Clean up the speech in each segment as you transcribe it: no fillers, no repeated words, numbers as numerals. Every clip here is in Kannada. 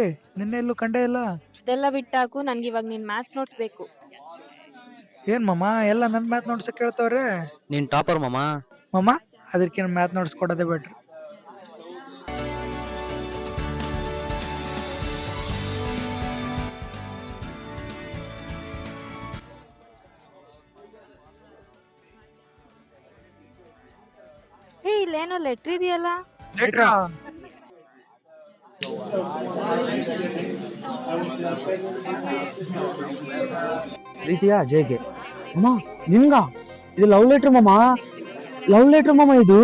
ಏ ನಿನ್ನೆ ಎಲ್ಲೂ ಕಂಡೇ ಇಲ್ಲ. ಅದೆಲ್ಲ ಬಿಟ್ಟಾಕು, ನನ್ಗೆ ಇವಾಗ ನಿನ್ ಮ್ಯಾಥ್ಸ್ ನೋಟ್ಸ್ ಬೇಕು. ಏನ್ ಮಾಮ ಎಲ್ಲ ನನ್ನ ಮ್ಯಾಥ್ ನೋಟ್ಸ್ ಕೇಳ್ತವ್ರೆ. ನೀನ್ ಟಾಪರ್ ಮಾಮ. ಮಾಮ ಅದಕ್ಕೆ ಮ್ಯಾಥ್ ನೋಟ್ಸ್ ಕೊಡೋದೇ ಬೆಟ್ರು. ಇಲ್ಲೇನೋ ಲೆಟ್ರ್ ಇದೆಯಲ್ಲ. ಲೆಟ್ರಾ? ಪ್ರೀತಿಯ ಅಜಯ್ಗೆ. ಅಮ್ಮ ನಿಮ್ಗ ಇದು ಲವ್ ಲೆಟ್ರ್ ಮಾಮ, ಲವ್ ಲೆಟ್ರ್ ಮಾಮ ಇದು.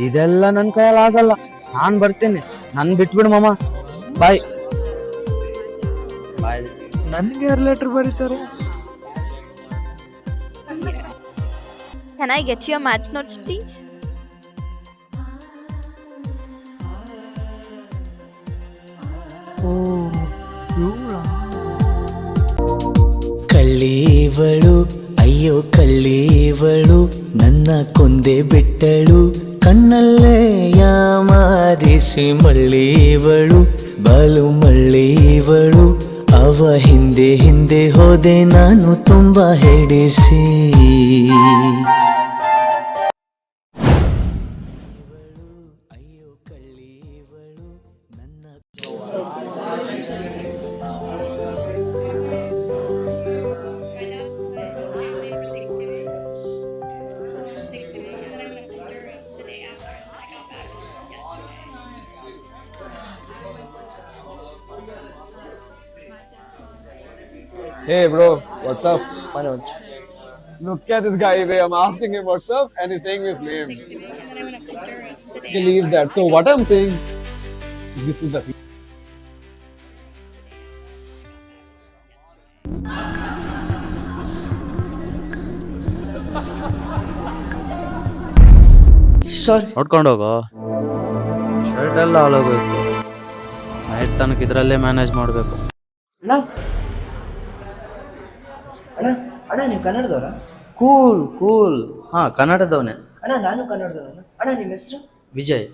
ಇದೆಲ್ಲ ನನ್ ಕೈಯಲ್ಲಿ ಆಗಲ್ಲ, ನಾನ್ ಬರ್ತೀನಿ, ನನ್ ಬಿಟ್ಬಿಡು ಮಾಮ. ಬಾಯ್ ಬಾಯ್. ನನ್ಗೆ ಯಾರು ಲೆಟರ್ ಬರೀತಾರೆ? Can I get your maths notes, please? ಕಳ್ಳೀವಳು ಅಯ್ಯೋ ಕಳ್ಳೀವಳು, ನನ್ನ ಕೊಂದೆ ಬಿಟ್ಟಳು, ಕಣ್ಣಲ್ಲೇ ಯಾಮಾರಿಸಿ ಮಳ್ಳೀವಳು, ಬಾಲು ಮಳ್ಳೀವಳು, ಅವ ಹಿಂದೆ ಹಿಂದೆ ಹೋದೆ ನಾನು ತುಂಬಾ ಹೆಡಿಸಿ. ಅಯ್ಯೋ ಕಳ್ಳೀವಳು ನನ್ನ. Hey bro, what's up? Manoj. Look at this guy. I'm asking him what's up and he's saying his name. Believe that. So what I'm saying, this is the ನೋಡ್ಕೊಂಡು ಹೋಗೋ. ಶರ್ಟ್ ಎಲ್ಲ ಹಾಳಾಗೋಯ್ತು, ನೈಟ್ ತನಕ ಇದ್ರಲ್ಲೇ ಮ್ಯಾನೇಜ್ ಮಾಡಬೇಕು. ಅಣ್ಣ ಅಣ್ಣ ನೀವು ಕನ್ನಡದವರಾ? Cool cool. ಹಾ ಕನ್ನಡದವನೇ ಅಣ್ಣ, ನಾನು ಕನ್ನಡದವನ. ಅಣ್ಣ ನಿಮ್ಮ ಹೆಸರು? ವಿಜಯ್.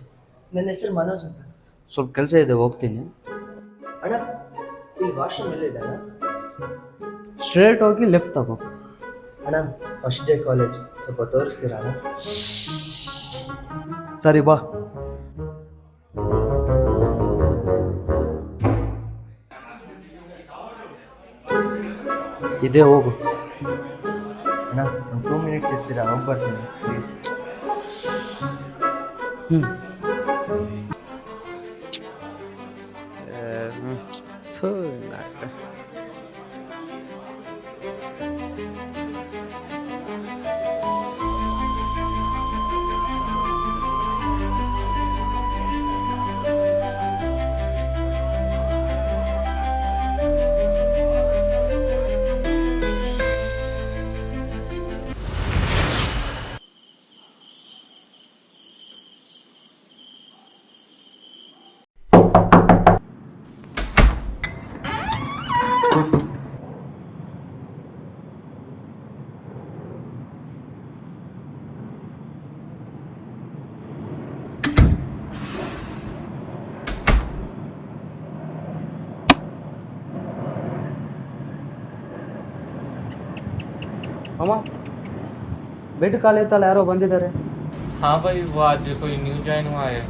ನನ್ನ ಹೆಸರು ಮನೋಜ್ ಅಂತ. ಸ್ವಲ್ಪ ಕೆಲಸ ಇದೆ, ಹೋಗ್ತೀನಿ. ಅಣ್ಣ ಇಲ್ಲಿ ವಾಶ್ರೂಮ್ ಎಲ್ಲಿದೆ ಅಣ್ಣ? ಸ್ಟ್ರೇಟ್ ಹೋಗಿ ಲೆಫ್ಟ್ ತಗೋ. ಅಣ್ಣ ಫಸ್ಟ್ ಡೇ ಕಾಲೇಜ್, ಸ್ವಲ್ಪ ತೋರಿಸ್ತೀರಾ ಅಣ್ಣ? ಸರಿ ಬಾ. ಇದೇ ಹೋಗು. ಅಣ್ಣ ಒಂದು 2 ಮಿನಿಟ್ಸ್ ಇರ್ತೀರಾ? ಹೋಗಿ ಬರ್ತೀನಿ ಪ್ಲೀಸ್. ಅಮ್ಮ ಬೆಡ್ ಖಾಲಿ ಐತಲ್ಲ, ಯಾರೋ ಬಂದಿದ್ದಾರೆ. हाँ भाई, वो आज कोई न्यू ज्वाइन हुआ है।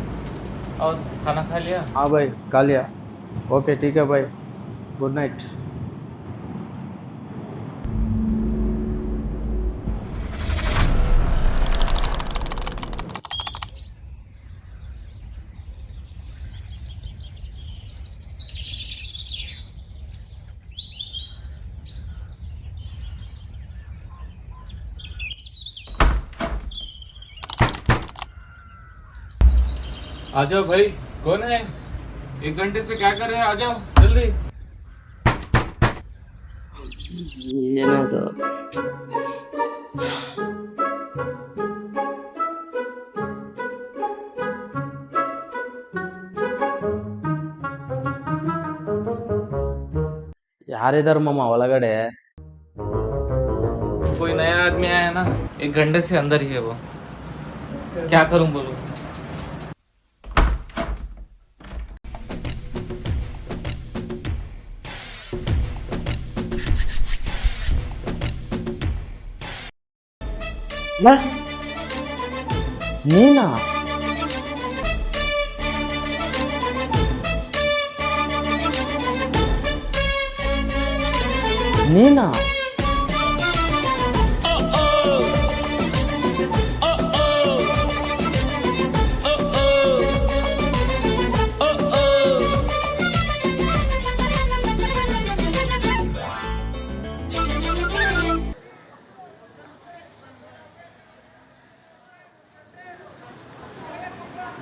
और खाना खा लिया? हाँ भाई खा लिया. ओके ठीक है भाई, गुड नाइट. आ जाओ भाई, कौन है? 1 घंटे से क्या कर रहे हैं? आ जाओ जल्दी. ಏನದು? ಯಾರಿದಾರ ಮಾಮ ಒಳಗಡೆ? कोई नया आदमी आया है ना, 1 घंटे से अंदर ही है वो. क्या करूं बोलो? ಲಾ ನೀನಾ? ನೀನಾ?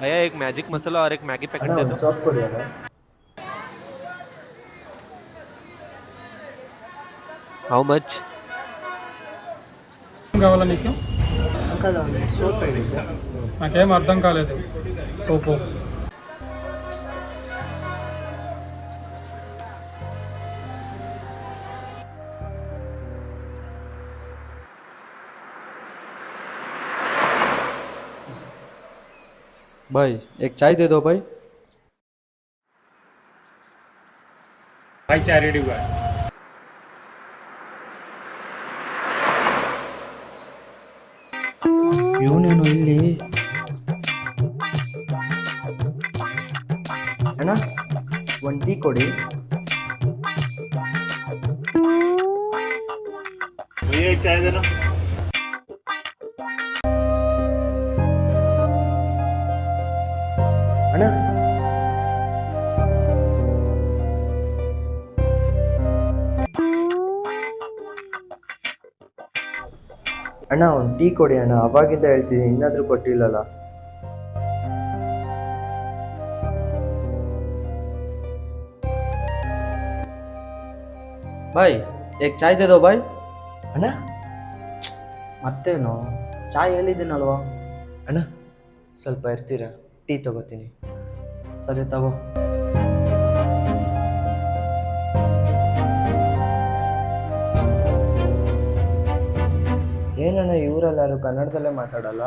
भैया एक मैजिक मसाला और एक मैगी पैकेट दे दो। ಸಾಫ್ಟ್ ಕೊಡಿ ಅಣ್ಣ. How much? కావాలా నీకు? ಅಂಕಲ್ ಒಂದು ಸೋಪ್ ಹೇಳಿದ್ದೆ. నాకేం అర్థం కాలేదు. ఓపో. भाई एक चाय दे दो भाई. भाई चाय रेडी हुआ है. ಇವನೇನು ಇಲ್ಲಿ? ಅಣ್ಣ ಒಂದು ಟೀ ಕೊಡಿ. भैया एक चाय देना. ಅಣ್ಣ ಅಣ್ಣ ಒಂದು ಟೀ ಕೊಡಿ ಅಣ್ಣ, ಅವಾಗಿಂದ ಹೇಳ್ತೀನಿ ಇನ್ನಾದ್ರೂ ಕೊಟ್ಟಿಲ್ಲಲ್ಲ. ಬಾಯ್ ಏಕ್ ಚಾಯ್ ದೇ ದೋ ಬಾಯ್. ಅಣ್ಣ ಮತ್ತೇನು ಚಾಯ್ ಹೇಳಿದ್ದೀನಲ್ವಾ? ಅಣ್ಣ ಸ್ವಲ್ಪ ಇರ್ತೀರಾ, ಟೀ ತಗೋತೀನಿ. ಸರಿ ತಗೋ. ಏನಣ್ಣ ಇವರೆಲ್ಲರೂ ಕನ್ನಡದಲ್ಲೇ ಮಾತಾಡಲ್ಲ?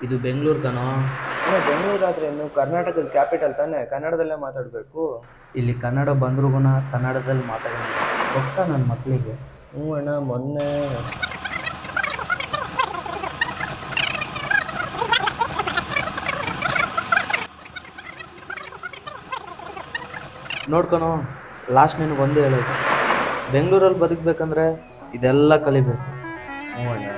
ಇದು ಬೆಂಗಳೂರು ಕಣೋ. ಅಣ್ಣ ಬೆಂಗಳೂರಾದ್ರೆ ಇನ್ನು ಕರ್ನಾಟಕದ ಕ್ಯಾಪಿಟಲ್ ತಾನೇ, ಕನ್ನಡದಲ್ಲೇ ಮಾತಾಡಬೇಕು. ಇಲ್ಲಿ ಕನ್ನಡ ಬಂದ್ರೂ ಕನ್ನಡದಲ್ಲಿ ಮಾತಾಡೋಣ ಸೊಕ್ಕ ನನ್ನ ಮಕ್ಕಳಿಗೆ. ಹ್ಞೂ ಅಣ್ಣ ಮೊನ್ನೆ ನೋಡ್ಕೊಣೋ, ಲಾಸ್ಟ್ ನಿನಗೆ ಒಂದೇ ಹೇಳೋದು, ಬೆಂಗಳೂರಲ್ಲಿ ಬದುಕಬೇಕಂದ್ರೆ ಇದೆಲ್ಲ ಕಲಿಬೇಕು. ಹ್ಞೂ ಅಣ್ಣ.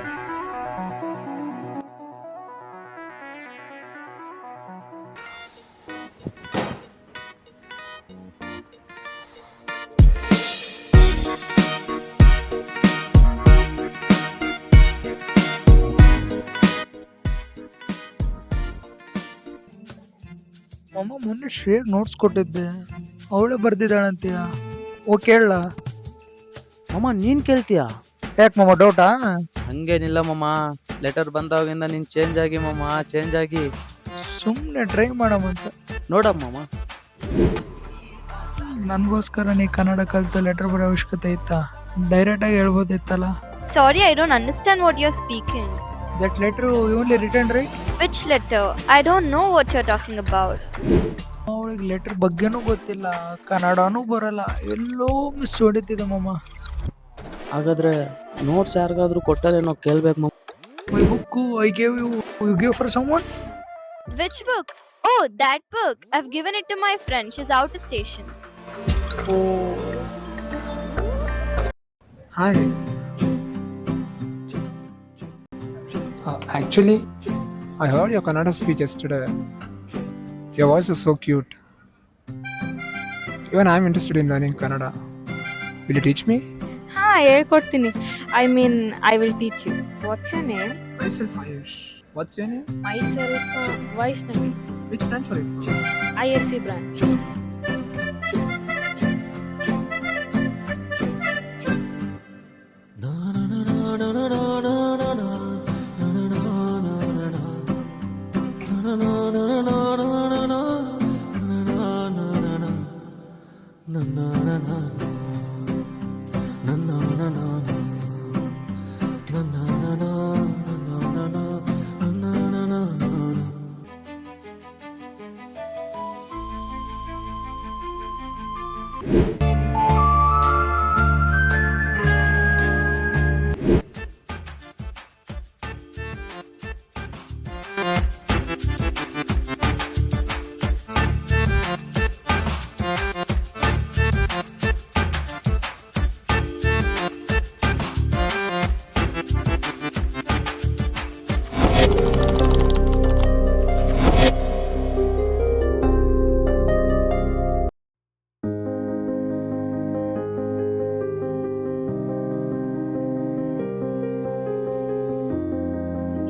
ಅಮ್ಮ ಮೊನ್ನೆ ಶ್ರೇಯಗ್ ನೋಟ್ಸ್ ಕೊಟ್ಟಿದ್ದೆ, ಅವಳೇ ಬರ್ದಿದ್ದಾಳಂತೀಯ? ಓ ಕೇಳಲ್ಲ? ಮಮ್ಮ ನೀನು ಕೇಳ್ತೀಯಾ? ಯಾಕೆ ಮಮ್ಮ ಡೌಟಾ? ಹಂಗೇನಿಲ್ಲ ಮಮ್ಮ, ಲೆಟರ್ ಬಂದಾಗಿಂದ ನೀನು ಚೇಂಜ್ ಆಗಿ ಮಮ್ಮ, ಚೇಂಜ್ ಆಗಿ. ಸುಮ್ಮನೆ ಟ್ರೈ ಮಾಡಮ್ಮಂತ. ನೋಡಮ್ಮ ನನಗೋಸ್ಕರ ನೀ ಕನ್ನಡ ಕಲಿತು ಲೆಟರ್ ಬರೋ ಅವಶ್ಯಕತೆ ಇತ್ತಾ? ಡೈರೆಕ್ಟಾಗಿ ಹೇಳ್ಬೋದಿತ್ತಲ್ಲ. Sorry, I don't understand what you're speaking. That letter only return right? Which letter? I don't know what you're talking about. ಅವಳಿಗೆ ಲೆಟರ್ ಬಗ್ಗೆನೂ ಗೊತ್ತಿಲ್ಲ, ಕನ್ನಡನೂ ಬರಲ್ಲ, ಎಲ್ಲೋ ಮಿಸ್ ಹೊಡಿತಿದೆ ಮಮ್ಮ. ಹಾಗಾದ್ರೆ ನೋಟ್ಸ್ ಯಾರಿಗಾದ್ರೂ ಕೊಟ್ಟಲ್ಲೇನೋ ಕೇಳ್ಬೇಕು ಮಮ್ಮ. My book I gave you gave for someone? Which book? Oh, that book. I've given it to my friend. She's out of station. Hi. Actually, I heard your Kannada speech yesterday. Your voice is so cute. Even I'm interested in learning Kannada. Will you teach me? ಹಾ ಹೇಳ್ಕೊಡ್ತೀನಿ. I will teach you. What's your name? Myself Ayush. What's your name? Myself Vaishnavi. Which branch are you from? ISC branch.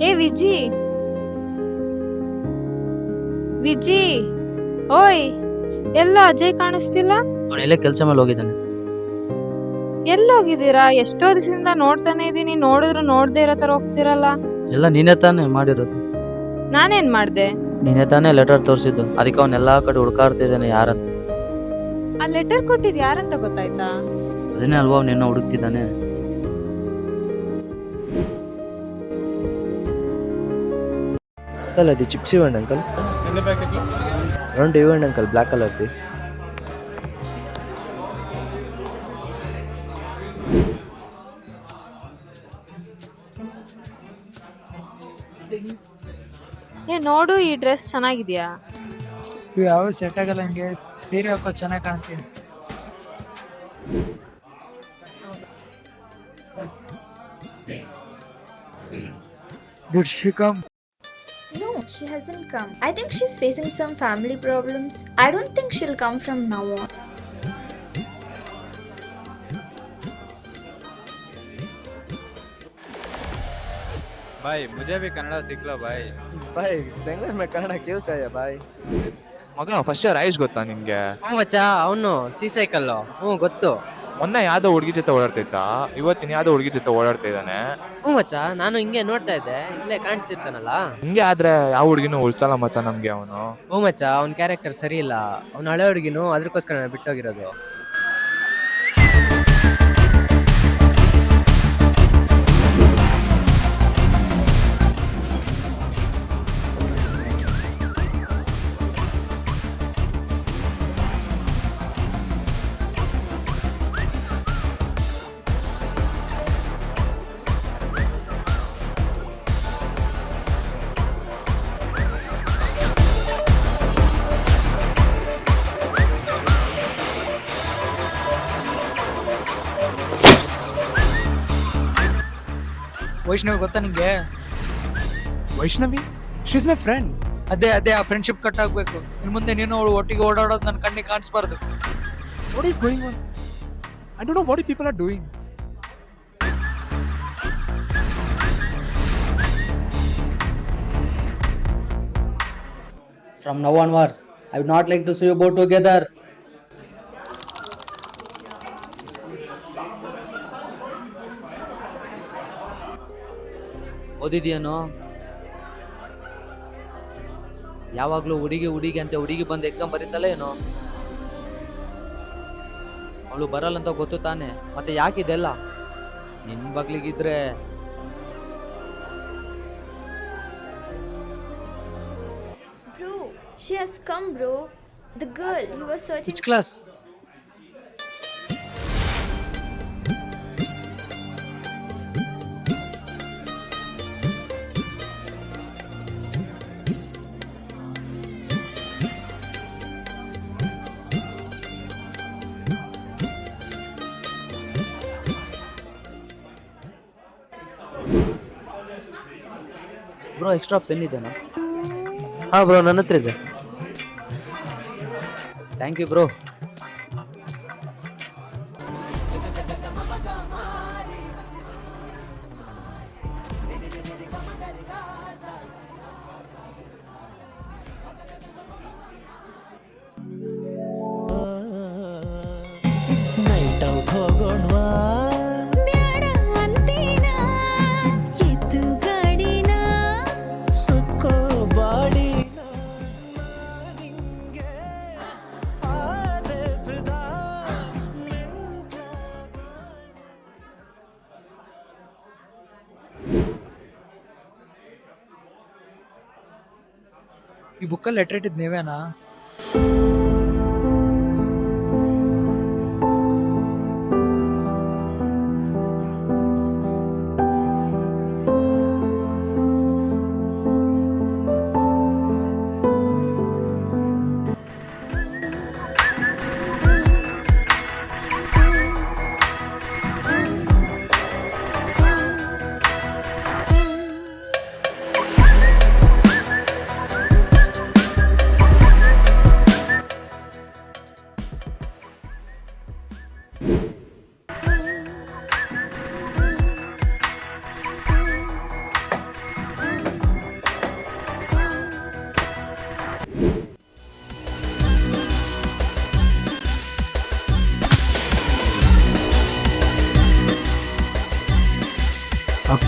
ಏ ವಿಜಿ, ವಿಜಿ, ಓಯ್, ಎಲ್ಲೋ ಅಜಯ್ ಕಾಣಿಸ್ತಿಲ್ಲ. ಅವನು ಎಲ್ಲೇ ಕೆಲಸ ಮೇಲೆ ಹೋಗಿದ್ದಾನೆ. ಎಲ್ಲೋಗಿದ್ದೀರಾ? ಎಷ್ಟೋ ದಿವಸದಿಂದ ನೋಡ್ತಾನೆ ಇದೀನಿ, ನೋಡಿದ್ರು ನೋಡ್ದೇ ಇರೋ ತರ ಹೋಗ್ತಿರಲ್ಲ. ಎಲ್ಲ ನೀನೇ ತಾನೇ ಮಾಡಿರೋದು. ನಾನೇನ್ ಮಾಡ್ದೆ? ನೀನೇ ತಾನೇ ಲೆಟರ್ ತೋರಿಸಿದ್ದು. ಅದಕ್ಕೆ ಅವನ್ ಎಲ್ಲಾ ಕಡೆ ಹುಡುಕಾಡ್ತಿದ್ದಾನೆ ಯಾರಂತ. ಆ ಲೆಟರ್ ಕೊಟ್ಟಿದ್ ಯಾರಂತ ಗೊತ್ತಾಯ್ತಾ? ಅದನ್ನೇ ಅಲ್ವಾ ಅವ್ನು ನಿನ್ನ ಹುಡುಕ್ತಿದ್ದಾನೆ. అంకల్ అది చిప్స్ ఇవ్వండి అంకల్. ఎన్ని ప్యాకెట్లు? 2 ఇవ్వండి అంకల్, బ్లాక్ కలర్ది. ಏ ನೋಡು, ಈ ಡ್ರೆಸ್ ಚೆನ್ನಾಗಿದ್ಯಾ? ಇವು ಯಾವ ಸೆಟ್ ಆಗಲ್ಲ, ಹಂಗೆ ಸೀರೆ ಹಾಕೋ ಚೆನ್ನಾಗಿ ಕಾಣ್ತೀನಿ. Did she come? No, she hasn't come. I think she's facing some family problems. I don't think she'll come from now on. भाई मुझे भी कन्नड़ा सीख लो भाई. भाई बेंगलोर में कन्नड़ा क्यों चाहिए भाई? ಮಗ ಫಸ್ಟ್ ಇಯರ್ ಆಯುಷ್ ಗೊತ್ತಾ ನಿನ್ಗೆ? ಮಚ್ಚಾ, ಅವನು ಸಿ ಸೈಕಲ್. ಗೊತ್ತು. ಮೊನ್ನೆ ಯಾವ್ದೋ ಹುಡುಗಿ ಜೊತೆ ಓಡಾಡ್ತಿದ್ದ, ಇವತ್ತಿನ ಯಾವ್ದೋ ಹುಡುಗಿ ಜೊತೆ ಓಡಾಡ್ತಾ ಇದ್ದಾನೆ. ಮಚ್ಚಾ, ನಾನು ಹಿಂಗೆ ನೋಡ್ತಾ ಇದ್ದೆ, ಇಲ್ಲೇ ಕಾಣಿಸ್ತಿರ್ತಾನಲ್ಲ. ಹಿಂಗೆ ಆದ್ರೆ ಯಾವ ಹುಡುಗಿನೂ ಉಳ್ಸಲ್ಲ ಮಚ್ಚ ನಮ್ಗೆ ಅವನು. ಮಚ್ಚಾ, ಅವ್ನ ಕ್ಯಾರೆಕ್ಟರ್ ಸರಿ ಇಲ್ಲ. ಅವ್ನ ಹಳೆ ಹುಡುಗಿನೂ ಅದಕ್ಕೋಸ್ಕರ ಬಿಟ್ಟೋಗಿರೋದು. ವೈಷ್ಣವಿ ಗೊತ್ತಾ ನಿಂಗೆ? Vaishnavi, she is my friend. ಅದೇ ಆ ಫ್ರೆಂಡ್ಶಿಪ್ ಕಟ್ ಆಗ್ಬೇಕು. ಇನ್ ಮುಂದೆ ನೀನು ಅವಳು ಒಟ್ಟಿಗೆ ಓಡಾಡೋದು ನನ್ನ ಕಣ್ಣಿಗೆ ಕಾಣಿಸ್ಬಾರ್ದು. What is going on? I don't know what you people are doing. From now onwards, I would not like to see you both together. ಓದಿದ್ಯೇನೋ? ಯಾವಾಗ್ಲೂ ಹುಡುಗಿ ಹುಡುಗಿ ಅಂತ ಹುಡುಗಿ ಬಂದು ಎಕ್ಸಾಮ್ ಬರೀತಲ್ಲ ಏನೋ. ಅವಳು ಬರಲ್ಲ ಅಂತ ಗೊತ್ತು ತಾನೆ, ಮತ್ತೆ ಯಾಕಿದೆಲ್ಲ? ನಿನ್ ಬಗ್ಲಿಗಿದ್ರೆ Bro, she has come, bro. The girl you were searching. Which class? Bro, extra pen ಇದೆನಾ? ಹಾ ಬ್ರೋ, ನನ್ನ ಹತ್ರ ಇದೆ. Thank you bro. Night out ಹೋಗೋಣವಾ? ಸುತ್ಕೋ ಬಾಡಿ ಈ ಬುಕ್ಕಲ್ಲಿ ಲೆಟರ್ ಇಟ್ಟಿದ್ ನೀವೇನಾ?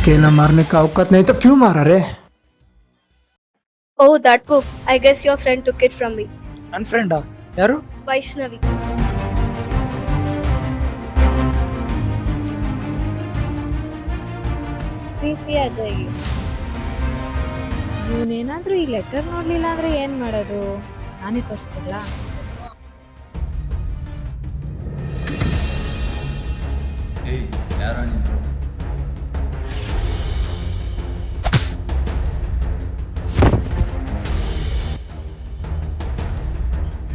अकेला मारने का औकात नहीं तो क्यों मारा रे? Oh, that book. I guess your friend took it from me. ನನ್ನ ಫ್ರೆಂಡಾ? ಯಾರು? Vaishnavi. ಪ್ರೀತಿ ಅಜಯ್ಗೆ ಇವನೇನಾದ್ರೂ ಈ ಲೆಟರ್ ನೋಡ್ಲಿಲ್ಲ ಅಂದ್ರೆ ಏನ್ ಮಾಡೋದು? ನಾನೇ ತೋರಿಸ್ಬಿಡ್ಲಾ?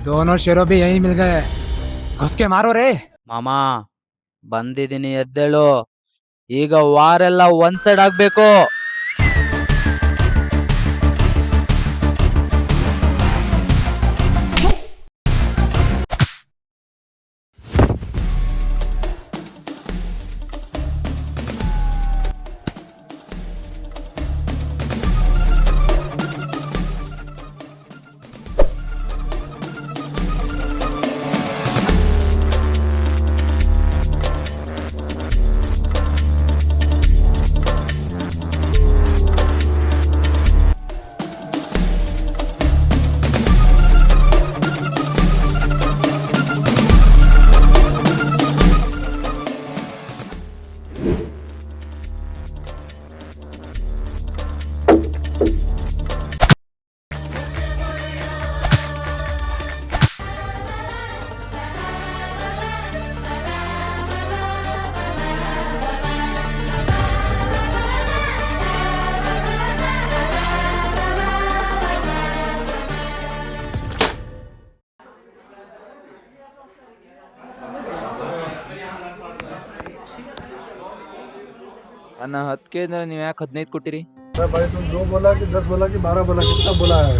दोनों शेरों भी यहीं मिल गए, घुस के मारो रे। ಮಾಮ ಬಂದಿದ್ದೀನಿ ಎದ್ದೇಳು. ಈಗ ವಾರೆಲ್ಲ ಒಂದ್ ಸೈಡ್ ಆಗ್ಬೇಕು. ನನ್ನ 10K ಅಂದ್ರೆ ನೀವು ಯಾಕೆ 15 ಕೊಟ್ಟಿರಿ? भाई तुम 2 बोला कि 10 बोला कि 12 बोला, कितना बोला है?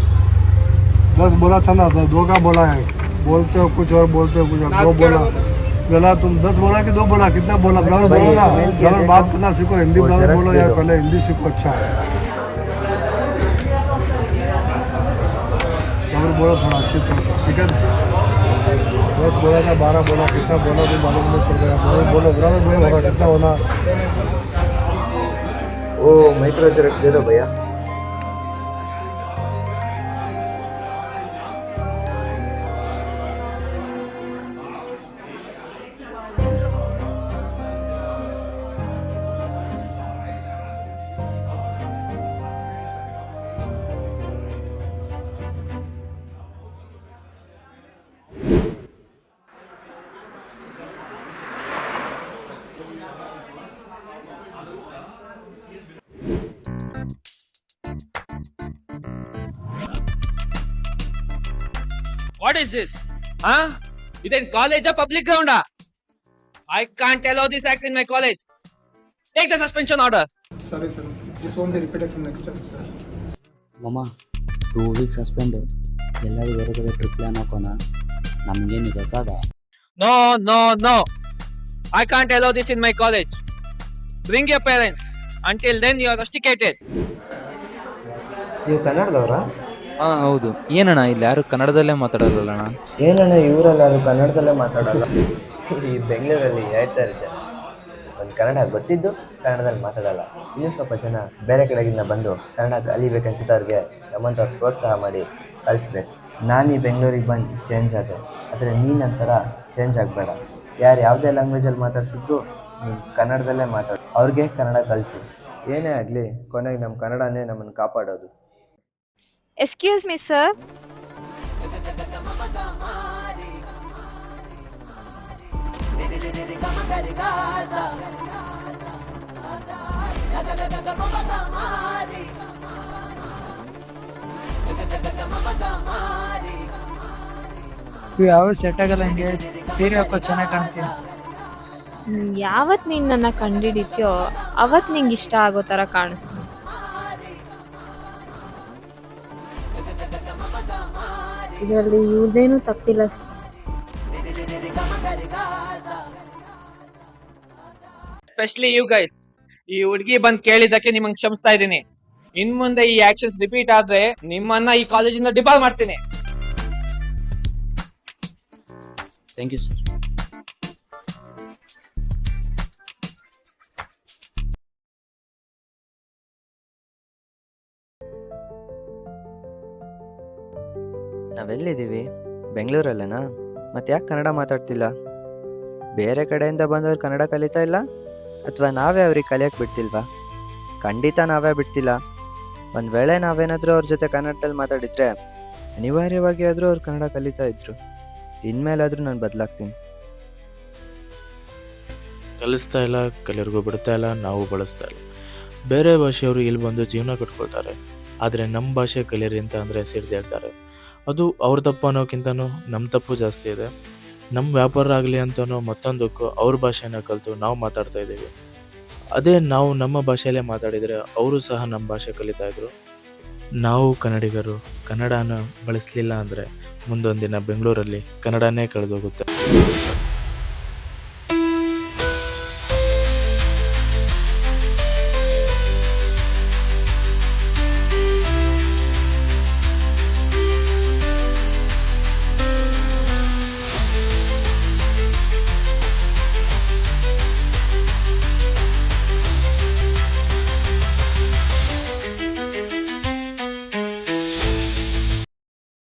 10 बोला था ना, 2 का बोला है. बोलते हो कुछ और बोलते हो कुछ और. 2 बोला बोला तुम 10 बोला कि 2 बोला, कितना बोला? बराबर बोलो ना, बराबर बात करना सीखो, हिंदी बराबर बोलो यार, पहले हिंदी सीखो. अच्छा बराबर बोलो थोड़ा अच्छी तरह से, ठीक है? 10 बोला था, 12 बोला, कितना बोला तुम मालूम नहीं चल रहा. बोलो बराबर बोलो, होगा कितना होना. ओ माइक्रो जेरॉक्स दे दो भैया. What is this? Huh? ಇದೇನ್ ಕಾಲೇಜಾ public ಗ್ರೌಂಡಾ? I can't allow this act in my college. Take the suspension order. Sorry sir, this won't be repeated from next time sir. ಮಾಮ 2 weeks ಸಸ್ಪೆಂಡ್. ಎಲ್ಲರೂ ಹೊರಗಡೆ ಟ್ರಿಪ್ ಪ್ಲಾನ್ ಹಾಕೋಣ. ನಮಗೇನು ಹೊಸದ? No. I can't allow this in my college. Bring your parents. Until then you are rusticated. ನೀವು ಕನ್ನಡದವರಾ? ಹಾ ಹೌದು. ಏನಣ್ಣ ಇಲ್ಲಿ ಯಾರು ಕನ್ನಡದಲ್ಲೇ ಮಾತಾಡಲ್ಲ ಅಣ್ಣ? ಏನಣ್ಣ ಇವರಲ್ಲಿ ಯಾರು ಕನ್ನಡದಲ್ಲೇ ಮಾತಾಡಲ್ಲ? ಈ ಬೆಂಗಳೂರಲ್ಲಿ ಹೇಳ್ತಾರೆ ಜನ, ಒಂದು ಕನ್ನಡ ಗೊತ್ತಿದ್ದು ಕನ್ನಡದಲ್ಲಿ ಮಾತಾಡಲ್ಲ. ಇನ್ನೂ ಸ್ವಲ್ಪ ಜನ ಬೇರೆ ಕಡೆಗಿಂದ ಬಂದು ಕನ್ನಡ ಕಲಿಬೇಕಂತಿದ್ದವ್ರಿಗೆ ನಮ್ಮಂಥವ್ರು ಪ್ರೋತ್ಸಾಹ ಮಾಡಿ ಕಲಿಸ್ಬೇಕು. ನಾನು ಈ ಬೆಂಗಳೂರಿಗೆ ಬಂದು ಚೇಂಜ್ ಆದೆ, ಆದರೆ ನೀನು ನಂತರ ಚೇಂಜ್ ಆಗಬೇಡ. ಯಾರು ಯಾವುದೇ ಲ್ಯಾಂಗ್ವೇಜಲ್ಲಿ ಮಾತಾಡ್ಸಿದ್ರು ನೀನು ಕನ್ನಡದಲ್ಲೇ ಮಾತಾಡು. ಅವ್ರಿಗೆ ಕನ್ನಡ ಕಲಿಸು. ಏನೇ ಆಗಲಿ ಕೊನೆಗೆ ನಮ್ಮ ಕನ್ನಡನೇ ನಮ್ಮನ್ನು ಕಾಪಾಡೋದು. Excuse me, sir. ಇವು ಯಾವ ಸೆಟ್ ಆಗಲ್ಲ, ಹಂಗೆ ಸೀರೆ ಹಾಕೋ ಚೆನ್ನಾಗಿ ಕಾಣ್ತೀನಿ. ಯಾವತ್ ನೀನ್ ನನ್ನ ಕಂಡಿಡಿತ್ಯೋ ಅವತ್ ನಿಂಗೆ ಇಷ್ಟ ಆಗೋ ತರ ಕಾಣಿಸ್ತೀನಿ. ಇದರಲ್ಲಿ ಇವ್ರದೇನು ತಪ್ಪಿಲ್ಲ. ಎಸ್ಪೆಷಲಿ ಯು ಗೈಸ್, ಈ ಹುಡುಗಿ ಬಂದ್ ಕೇಳಿದ್ದಕ್ಕೆ ನಿಮ್ಮಂಗ್ ಕ್ಷಮಿಸ್ತಾ ಇದ್ದೀನಿ. ಇನ್ ಮುಂದೆ ಈ ಆಕ್ಷನ್ಸ್ ರಿಪೀಟ್ ಆದ್ರೆ ನಿಮ್ಮನ್ನ ಈ ಕಾಲೇಜಿಂದ ಡಿಬಾರ್ ಮಾಡ್ತೀನಿ. Thank you sir. ನಾವೆಲ್ಲಿದ್ದೀವಿ? ಬೆಂಗಳೂರಲ್ಲೇನಾ? ಮತ್ತೆ ಯಾಕೆ ಕನ್ನಡ ಮಾತಾಡ್ತಿಲ್ಲ? ಬೇರೆ ಕಡೆಯಿಂದ ಬಂದವ್ರು ಕನ್ನಡ ಕಲಿತಾ ಇಲ್ಲ, ಅಥವಾ ನಾವೇ ಅವ್ರಿಗೆ ಕಲಿಯಕ್ಕೆ ಬಿಡ್ತಿಲ್ವಾ? ಖಂಡಿತ ನಾವೇ ಬಿಡ್ತಿಲ್ಲ. ಒಂದು ವೇಳೆ ನಾವೇನಾದರೂ ಅವ್ರ ಜೊತೆ ಕನ್ನಡದಲ್ಲಿ ಮಾತಾಡಿದ್ರೆ ಅನಿವಾರ್ಯವಾಗಿ ಆದರೂ ಅವ್ರು ಕನ್ನಡ ಕಲಿತಾ ಇದ್ರು. ಇನ್ಮೇಲಾದರೂ ನಾನು ಬದಲಾಗ್ತೀನಿ. ಕಲಿಸ್ತಾ ಇಲ್ಲ, ಕಲಿಯರ್ಗೂ ಬಿಡ್ತಾ ಇಲ್ಲ, ನಾವು ಬಳಸ್ತಾ ಇಲ್ಲ. ಬೇರೆ ಭಾಷೆಯವರು ಇಲ್ಲಿ ಬಂದು ಜೀವನ ಕಟ್ಕೊಳ್ತಾರೆ, ಆದರೆ ನಮ್ಮ ಭಾಷೆ ಕಲಿಯರಿ ಅಂತ ಅಂದರೆ ಸಿಡ್ದೇಳ್ತಾರೆ. ಅದು ಅವ್ರ ತಪ್ಪು ಅನ್ನೋಕ್ಕಿಂತನೂ ನಮ್ಮ ತಪ್ಪು ಜಾಸ್ತಿ ಇದೆ. ನಮ್ಮ ವ್ಯಾಪಾರ ಆಗಲಿ ಅಂತನೋ ಮತ್ತೊಂದಕ್ಕೂ ಅವ್ರ ಭಾಷೆನ ಕಲಿತು ನಾವು ಮಾತಾಡ್ತಾ ಇದ್ದೀವಿ. ಅದೇ ನಾವು ನಮ್ಮ ಭಾಷೆಯಲ್ಲೇ ಮಾತಾಡಿದರೆ ಅವರು ಸಹ ನಮ್ಮ ಭಾಷೆ ಕಲಿತಾ ಇದ್ರು. ನಾವು ಕನ್ನಡಿಗರು ಕನ್ನಡನ ಬಳಸಲಿಲ್ಲ ಅಂದರೆ ಮುಂದೊಂದಿನ ಬೆಂಗಳೂರಲ್ಲಿ ಕನ್ನಡನೇ ಕಳೆದೋಗುತ್ತೆ.